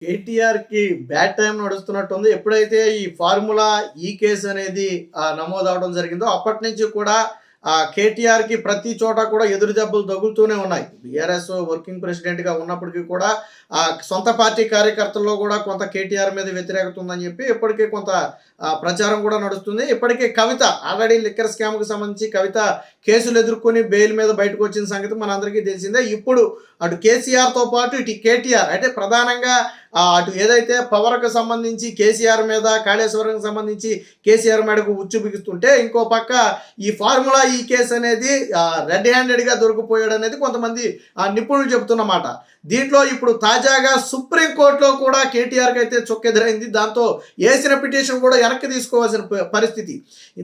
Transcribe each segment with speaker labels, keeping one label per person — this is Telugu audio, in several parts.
Speaker 1: కేటీఆర్‌కి బ్యాడ్ టైమ్ నడుస్తున్నట్టుంది. ఎప్పుడైతే ఈ ఫార్ములా కేస్ అనేది నమోదవ్వడం జరిగిందో అప్పటినుంచి కూడా కేటీఆర్‌కి ప్రతి చోట కూడా ఎదురు దెబ్బలు తగులుతూనే ఉన్నాయి. బీఆర్ఎస్ వర్కింగ్ ప్రెసిడెంట్‌గా ఉన్నప్పటికీ కూడా సొంత పార్టీ కార్యకర్తల్లో కూడా కొంత కేటీఆర్ మీద వ్యతిరేకత ఉందని చెప్పి ఇప్పటికే కొంత ప్రచారం కూడా నడుస్తుంది. ఇప్పటికే కవిత ఆల్రెడీ లిక్కర్ స్కామ్‌కి సంబంధించి కవిత కేసులు ఎదుర్కొని బెయిల్ మీద బయటకు వచ్చిన సంగతి మనందరికీ తెలిసిందే. ఇప్పుడు అటు కేసీఆర్‌తో పాటు ఇటు కేటీఆర్ అంటే ప్రధానంగా అటు ఏదైతే పవర్‌కు సంబంధించి కేసీఆర్ మీద, కాళేశ్వరంకి సంబంధించి కేసీఆర్ మెడకు ఉచ్చు బిగుస్తుంటే, ఇంకో పక్క ఈ ఫార్ములా కేసు అనేది రెడ్ హ్యాండెడ్‌గా దొరికిపోయాడు అనేది కొంతమంది నిపుణులు చెబుతున్న మాట. దీంట్లో ఇప్పుడు తాజాగా సుప్రీంకోర్టులో కూడా కేటీఆర్కి అయితే చుక్కెదురైంది. దాంతో వేసిన పిటిషన్ కూడా వెనక్కి తీసుకోవాల్సిన పరిస్థితి.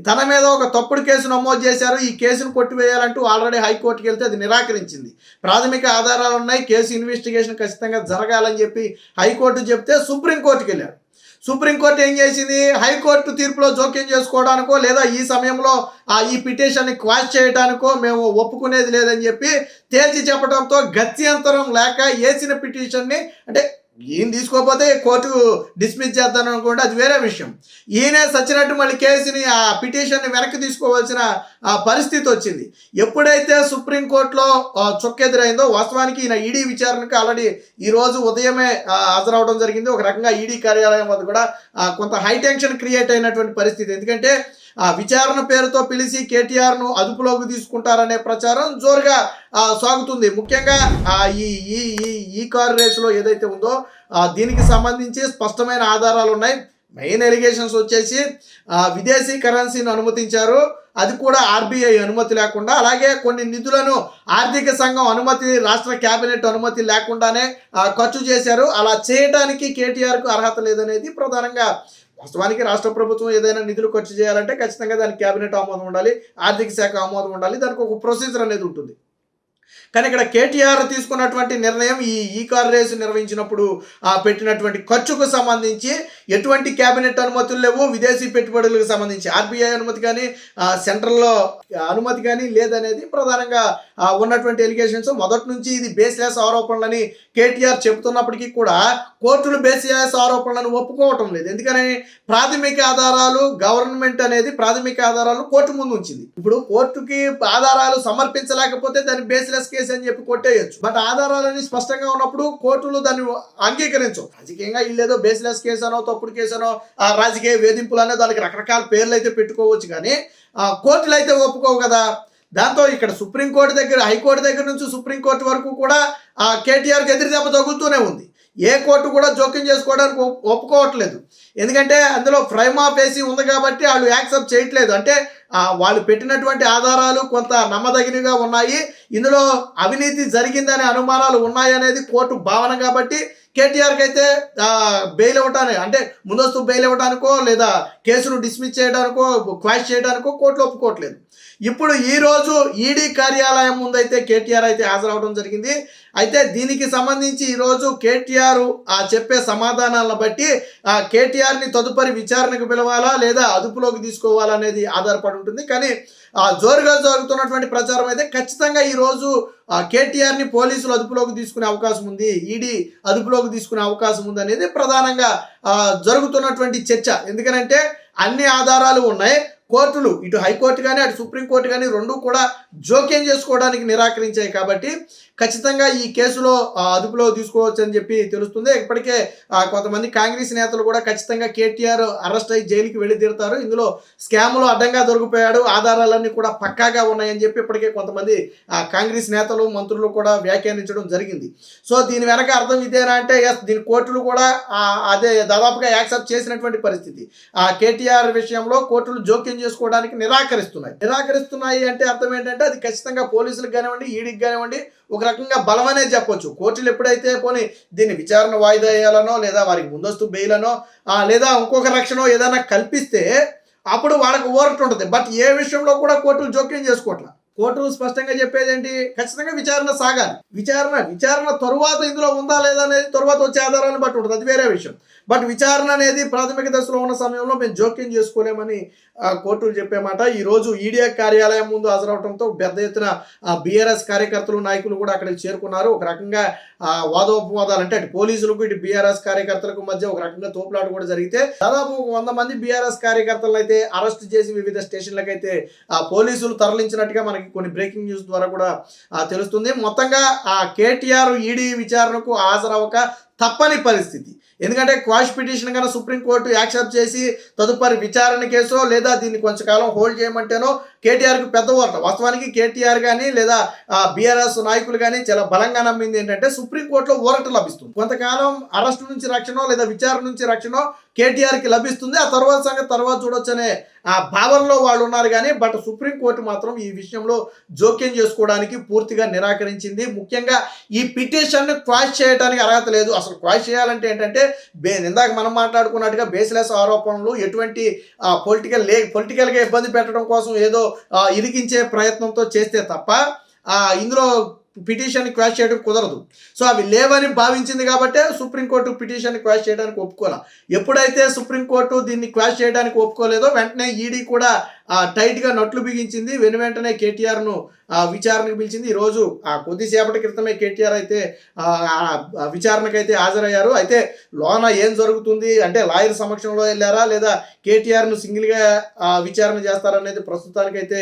Speaker 1: తన మీద ఒక తప్పుడు కేసు నమోదు చేశారు. ఈ కేసును కొట్టివేయాలంటూ ఆల్రెడీ హైకోర్టుకి వెళ్తే అది నిరాకరించింది. ప్రాథమిక ఆధారాలు ఉన్నాయి, కేసు ఇన్వెస్టిగేషన్ ఖచ్చితంగా జరగాలని చెప్పి హైకోర్టు చెప్తే సుప్రీంకోర్టుకి వెళ్ళారు. సుప్రీంకోర్టు ఏం చేసింది? హైకోర్టు తీర్పులో జోక్యం చేసుకోవడానికో లేదా ఈ సమయంలో ఈ పిటిషన్ని క్వాష్ చేయడానికో మేము ఒప్పుకునేది లేదని చెప్పి తేల్చి చెప్పడంతో గత్యంతరం లేక వేసిన పిటిషన్ని అంటే ఈయన తీసుకోకపోతే కోర్టు డిస్మిస్ చేద్దాను అనుకోండి, అది వేరే విషయం. ఈయనే సచ్చినట్టు మళ్ళీ కేసుని పిటిషన్ని వెనక్కి తీసుకోవాల్సిన పరిస్థితి వచ్చింది. ఎప్పుడైతే సుప్రీంకోర్టులో చొక్కెదురైందో వాస్తవానికి ఈయన ఈడీ విచారణకు ఆల్రెడీ ఈరోజు ఉదయమే హాజరవడం జరిగింది. ఒక రకంగా ఈడీ కార్యాలయం వద్ద కూడా కొంత హైటెన్షన్ క్రియేట్ అయినటువంటి పరిస్థితి. ఎందుకంటే విచారణ పేరుతో పిలిచి కేటీఆర్ను అదుపులోకి తీసుకుంటారనే ప్రచారం జోరుగా సాగుతుంది. ముఖ్యంగా ఈ కారు రేసులో ఏదైతే ఉందో దీనికి సంబంధించి స్పష్టమైన ఆధారాలు ఉన్నాయి. మెయిన్ ఎలిగేషన్స్ వచ్చేసి విదేశీ కరెన్సీని అనుమతించారు, అది కూడా ఆర్బీఐ అనుమతి లేకుండా. అలాగే కొన్ని నిధులను ఆర్థిక సంఘం అనుమతి, రాష్ట్ర కేబినెట్ అనుమతి లేకుండానే ఖర్చు చేశారు. అలా చేయడానికి కేటీఆర్కు అర్హత లేదనేది ప్రధానంగా. వాస్తవానికి రాష్ట్ర ప్రభుత్వం ఏదైనా నిధులు ఖర్చు చేయాలంటే ఖచ్చితంగా దానికి కేబినెట్ ఆమోదం ఉండాలి, ఆర్థిక శాఖ ఆమోదం ఉండాలి, దానికి ఒక ప్రొసీజర్ అనేది ఉంటుంది. కానీ ఇక్కడ కేటీఆర్ తీసుకున్నటువంటి నిర్ణయం ఈ కార్ రేసు నిర్వహించినప్పుడు పెట్టినటువంటి ఖర్చుకు సంబంధించి ఎటువంటి కేబినెట్ అనుమతులు లేవు. విదేశీ పెట్టుబడులకు సంబంధించి ఆర్బీఐ అనుమతి కానీ సెంట్రల్లో అనుమతి కానీ లేదనేది ప్రధానంగా ఉన్నటువంటి ఎలిగేషన్స్. మొదటి నుంచి ఇది బేస్లెస్ ఆరోపణలని కేటీఆర్ చెబుతున్నప్పటికీ కూడా కోర్టులు బేస్లెస్ ఆరోపణలను ఒప్పుకోవటం లేదు. ఎందుకని ప్రాథమిక ఆధారాలు గవర్నమెంట్ అనేది ప్రాథమిక ఆధారాలు కోర్టు ముందు ఉంచింది. ఇప్పుడు కోర్టుకి ఆధారాలు సమర్పించలేకపోతే దాన్ని బేస్లెస్ కేసు అని చెప్పి కొట్టేయచ్చు. బట్ ఆధారాలని స్పష్టంగా ఉన్నప్పుడు కోర్టులు దాన్ని అంగీకరించవు. రాజకీయంగా వీళ్ళేదో బేస్లెస్ కేసు అనో తప్పుడు కేసు అనో రాజకీయ వేధింపులు అనే దానికి రకరకాల పేర్లు అయితే పెట్టుకోవచ్చు, కానీ కోర్టులు అయితే ఒప్పుకోవు కదా. దాంతో ఇక్కడ సుప్రీంకోర్టు దగ్గర, హైకోర్టు దగ్గర నుంచి సుప్రీంకోర్టు వరకు కూడా కేటీఆర్కి ఎదురు దెబ్బ తగులుతూనే ఉంది. ఏ కోర్టు కూడా జోక్యం చేసుకోవడానికి ఒప్పుకోవట్లేదు. ఎందుకంటే అందులో ప్రైమా ఫేసి ఉంది కాబట్టి వాళ్ళు యాక్సెప్ట్ చేయట్లేదు. అంటే వాళ్ళు పెట్టినటువంటి ఆధారాలు కొంత నమ్మదగినగా ఉన్నాయి, ఇందులో అవినీతి జరిగిందనే అనుమానాలు ఉన్నాయనేది కోర్టు భావన కాబట్టి కేటీఆర్కి అయితే బెయిల్ ఇవ్వటానికి, అంటే ముందస్తు బెయిల్ ఇవ్వడానికో లేదా కేసును డిస్మిస్ చేయడానికో క్వాష్ చేయడానికో కోర్టులు ఒప్పుకోవట్లేదు. ఇప్పుడు ఈరోజు ఈడీ కార్యాలయం ముందైతే కేటీఆర్ అయితే హాజరవడం జరిగింది. అయితే దీనికి సంబంధించి ఈరోజు కేటీఆర్ చెప్పే సమాధానాలను బట్టి కేటీఆర్ని తదుపరి విచారణకు పిలవాలా లేదా అదుపులోకి తీసుకోవాలా అనేది ఆధారపడి ఉంటుంది. కానీ జోరుగా జరుగుతున్నటువంటి ప్రచారం అయితే ఖచ్చితంగా ఈరోజు కేటీఆర్ని పోలీసులు అదుపులోకి తీసుకునే అవకాశం ఉంది, ఈడీ అదుపులోకి తీసుకునే అవకాశం ఉంది అనేది ప్రధానంగా జరుగుతున్నటువంటి చర్చ. ఎందుకనంటే అన్ని ఆధారాలు ఉన్నాయి. కోర్టులు ఇటు హైకోర్టు కానీ అటు సుప్రీంకోర్టు కానీ రెండూ కూడా జోక్యం చేసుకోవడానికి నిరాకరించాయి కాబట్టి ఖచ్చితంగా ఈ కేసులో అదుపులో తీసుకోవచ్చు అని చెప్పి తెలుస్తుంది. ఇప్పటికే కొంతమంది కాంగ్రెస్ నేతలు కూడా ఖచ్చితంగా కేటీఆర్ అరెస్ట్ అయ్యి జైలుకి వెళ్ళి తీరుతారు, ఇందులో స్కామ్లో అడ్డంగా దొరికిపోయాడు, ఆధారాలన్నీ కూడా పక్కాగా ఉన్నాయని చెప్పి ఇప్పటికే కొంతమంది కాంగ్రెస్ నేతలు మంత్రులు కూడా వ్యాఖ్యానించడం జరిగింది. సో దీని వెనక అర్థం ఇదేనా అంటే దీని కోర్టులు కూడా అదే దాదాపుగా యాక్సెప్ట్ చేసినటువంటి పరిస్థితి. కేటీఆర్ విషయంలో కోర్టులు జోక్యం చేసుకోవడానికి నిరాకరిస్తున్నాయి అంటే అర్థం ఏంటంటే అది ఖచ్చితంగా పోలీసులకు కానివ్వండి, ఈడీకి కానివ్వండి ఒక రకంగా బలం అనేది చెప్పొచ్చు. కోర్టులు ఎప్పుడైతే పోనీ దీన్ని విచారణ వాయిదా వేయాలనో లేదా వారికి ముందస్తు బెయిలనో లేదా ఇంకొక రక్షణో ఏదైనా కల్పిస్తే అప్పుడు వాళ్ళకి ఊరట ఉంటుంది. బట్ ఏ విషయంలో కూడా కోర్టులు జోక్యం చేసుకోవట్లా. కోర్టు స్పష్టంగా చెప్పేది ఏంటి, ఖచ్చితంగా విచారణ సాగాలి. విచారణ తరువాత ఇందులో ఉందా లేదా అనేది తరువాత వచ్చే ఆధారాలను బట్టి ఉంటుంది, అది వేరే విషయం. బట్ విచారణ అనేది ప్రాథమిక దశలో ఉన్న సమయంలో మేము జోక్యం చేసుకోలేమని కోర్టులు చెప్పే మాట. ఈరోజు ఈడీ కార్యాలయం ముందు హాజరవడంతో పెద్ద ఎత్తున బీఆర్ఎస్ కార్యకర్తలు నాయకులు కూడా అక్కడికి చేరుకున్నారు. ఒక రకంగా వాదోపవాదాలు అంటే అటు పోలీసులకు ఇటు బీఆర్ఎస్ కార్యకర్తలకు మధ్య ఒక రకంగా తోపులాట కూడా జరిగితే దాదాపు 100 మంది బీఆర్ఎస్ కార్యకర్తలను అయితే అరెస్ట్ చేసి వివిధ స్టేషన్లకు అయితే పోలీసులు తరలించినట్టుగా మనకి కొన్ని బ్రేకింగ్ న్యూస్ ద్వారా కూడా తెలుస్తుంది. మొత్తంగా కేటీఆర్ ఈడీ విచారణకు హాజరవక తప్పని పరిస్థితి. ఎందుకంటే క్వాష్ పిటిషన్ కన్నా సుప్రీంకోర్టు యాక్సెప్ట్ చేసి తదుపరి విచారణ కేసో లేదా దీన్ని కొంచెంకాలం హోల్డ్ చేయమంటేనో కేటీఆర్కి పెద్ద వార్త. వాస్తవానికి కేటీఆర్ కానీ లేదా బీఆర్ఎస్ నాయకులు కానీ చాలా బలంగా నమ్మింది ఏంటంటే సుప్రీంకోర్టులో ఊరట లభిస్తుంది. కొంతకాలం అరెస్టు నుంచి రక్షణ లేదా విచారణ నుంచి రక్షణ కేటీఆర్కి లభిస్తుంది. ఆ తర్వాత సంగతి తర్వాత చూడొచ్చు అనే భావనలో వాళ్ళు ఉన్నారు. కానీ బట్ సుప్రీంకోర్టు మాత్రం ఈ విషయంలో జోక్యం చేసుకోవడానికి పూర్తిగా నిరాకరించింది. ముఖ్యంగా ఈ పిటిషన్ను క్వాష్ చేయడానికి అర్హత లేదు. అసలు క్వాష్ చేయాలంటే ఏంటంటే ఇందాక మనం మాట్లాడుకున్నట్టుగా బేస్లెస్ ఆరోపణలు, ఎటువంటి పొలిటికల్గా ఇబ్బంది పెట్టడం కోసం ఏదో ఇరికించే ప్రయత్నంతో చేస్తే తప్ప ఇందులో పిటిషన్ క్వాష్ చేయడం కుదరదు. సో అవి లేవని భావించింది కాబట్టే సుప్రీంకోర్టు పిటిషన్ క్వాష్ చేయడానికి ఒప్పుకోలే. ఎప్పుడైతే సుప్రీంకోర్టు దీన్ని క్వాష్ చేయడానికి ఒప్పుకోలేదో వెంటనే ఈడీ కూడా టైట్గా నట్లు బిగించింది. వెంటనే కేటీఆర్ను విచారణకు పిలిచింది. ఈరోజు కొద్దిసేపటి క్రితమే కేటీఆర్ అయితే విచారణకైతే హాజరయ్యారు. అయితే లోన ఏం జరుగుతుంది అంటే లాయర్ సమక్షంలో వెళ్ళారా లేదా కేటీఆర్ను సింగిల్గా విచారణ చేస్తారనేది ప్రస్తుతానికైతే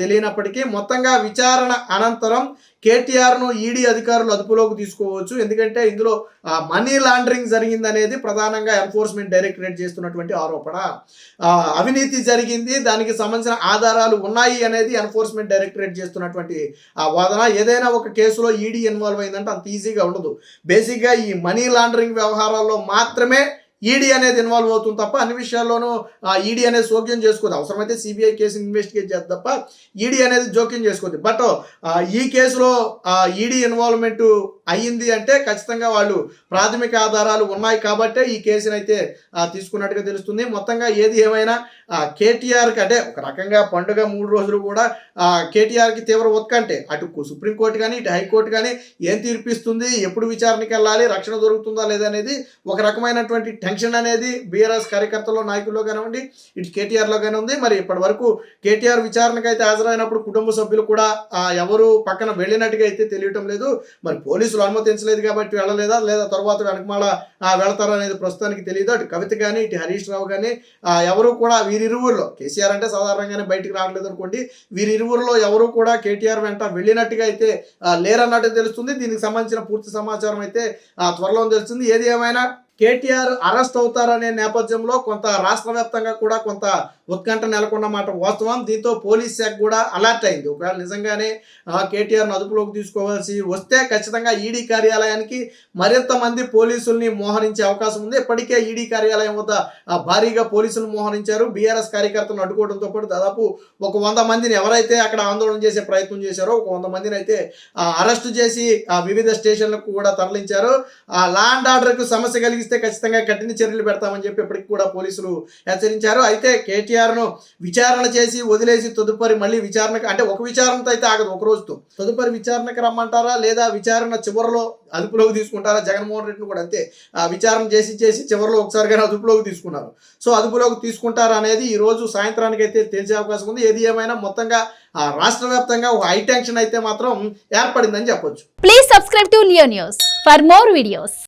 Speaker 1: తెలియనప్పటికీ మొత్తంగా విచారణ అనంతరం కేటీఆర్ను ఈడీ అధికారులు అదుపులోకి తీసుకోవచ్చు. ఎందుకంటే ఇందులో మనీ లాండరింగ్ జరిగిందనేది ప్రధానంగా ఎన్ఫోర్స్మెంట్ డైరెక్టరేట్ చేస్తున్నటువంటి ఆరోపణ. అవినీతి జరిగింది, దానికి సంబంధించిన ఆధారాలు ఉన్నాయి అనేది ఎన్ఫోర్స్మెంట్ డైరెక్టరేట్ చేస్తున్నటువంటి వాదన. ఏదైనా ఒక కేసులో ఈడీ ఇన్వాల్వ్ అయిందంటే అంత ఈజీగా ఉండదు. బేసిక్గా ఈ మనీ లాండరింగ్ వ్యవహారాల్లో మాత్రమే ఈడీ అనేది ఇన్వాల్వ్ అవుతుంది తప్ప అన్ని విషయాల్లోనూ ఈడీ అనేది జోక్యం చేసుకోదు. అవసరమైతే సిబిఐ కేసుని ఇన్వెస్టిగేట్ చేస్తుంది తప్ప ఈడీ అనేది జోక్యం చేసుకోదు. బట్ ఈ కేసులో ఈడీ ఇన్వాల్వ్మెంట్ అయ్యింది అంటే ఖచ్చితంగా వాళ్ళు ప్రాథమిక ఆధారాలు ఉన్నాయి కాబట్టే ఈ కేసుని అయితే తీసుకున్నట్టుగా తెలుస్తుంది. మొత్తంగా ఏది ఏమైనా కేటీఆర్కి అంటే ఒక రకంగా పండుగ 3 రోజులు కూడా కేటీఆర్కి తీవ్ర ఉత్కంఠే. అటు సుప్రీంకోర్టు కానీ ఇటు హైకోర్టు కానీ ఏం తీర్పిస్తుంది, ఎప్పుడు విచారణకి వెళ్ళాలి, రక్షణ దొరుకుతుందా లేదా అనేది ఒక రకమైనటువంటి టెన్షన్ అనేది బీఆర్ఎస్ కార్యకర్తల్లో నాయకుల్లో కానివ్వండి ఇటు కేటీఆర్లో కానీ ఉంది. మరి ఇప్పటి వరకు కేటీఆర్ విచారణకు అయితే హాజరైనప్పుడు కుటుంబ సభ్యులు కూడా ఎవరు పక్కన వెళ్ళినట్టుగా అయితే తెలియటం లేదు. మరి పోలీసులు అనుమతించలేదు కాబట్టి వెళ్ళలేదా లేదా తర్వాత వెనకమాల వెళతారా అనేది ప్రస్తుతానికి తెలియదు. అటు కవిత కానీ ఇటు హరీష్ రావు కానీ ఎవరు కూడా వీరిరువురులో కేసీఆర్ అంటే సాధారణంగానే బయటికి రావట్లేదు అనుకోండి, వీరిరువురులో ఎవరు కూడా కేటీఆర్ వెంట వెళ్ళినట్టుగా అయితే లేరన్నట్టు తెలుస్తుంది. దీనికి సంబంధించిన పూర్తి సమాచారం అయితే త్వరలో తెలుస్తుంది. ఏది ఏమైనా కేటీఆర్ అరెస్ట్ అవుతారనే నేపథ్యంలో కొంత రాష్ట్ర వ్యాప్తంగా కూడా కొంత ఉత్కంఠ నెలకొన్నమాట వాస్తవం. దీంతో పోలీస్ శాఖ కూడా అలర్ట్ అయింది. ఒకవేళ నిజంగానే కేటీఆర్ను అదుపులోకి తీసుకోవాల్సి వస్తే ఖచ్చితంగా ఈడీ కార్యాలయానికి మరింత మంది పోలీసుల్ని మోహరించే అవకాశం ఉంది. ఇప్పటికే ఈడీ కార్యాలయం వద్ద భారీగా పోలీసులు మోహరించారు. బీఆర్ఎస్ కార్యకర్తలను అడ్డుకోవడంతో పాటు దాదాపు ఒక 100 మందిని ఎవరైతే అక్కడ ఆందోళన చేసే ప్రయత్నం చేశారో ఒక 100 మందిని అయితే అరెస్టు చేసి వివిధ స్టేషన్లకు కూడా తరలించారు. లా అండ్ ఆర్డర్కు సమస్య కలిగిస్తే ఖచ్చితంగా కఠిన చర్యలు పెడతామని చెప్పి ఇప్పటికి కూడా పోలీసులు హెచ్చరించారు. అయితే కేటీఆర్ను విచారణ చేసి వదిలేసి తదుపరి మళ్ళీ విచారణకు అంటే ఒక విచారణతో అయితే ఆగదు, ఒక రోజుతో తదుపరి విచారణకు రమ్మంటారా లేదా విచారణ చివరిలో అదుపులోకి తీసుకుంటారా? జగన్మోహన్ రెడ్డిని కూడా అంతే విచారణ చేసి చివరిలో ఒకసారిగానే అదుపులోకి తీసుకున్నారు. సో అదుపులోకి తీసుకుంటారా అనేది ఈ రోజు సాయంత్రానికి అయితే తెలిసే అవకాశం ఉంది. ఏది ఏమైనా మొత్తంగా రాష్ట్ర వ్యాప్తంగా హై టెన్షన్ అయితే మాత్రం ఏర్పడిందని చెప్పొచ్చు.
Speaker 2: Please subscribe to Leo news for more videos.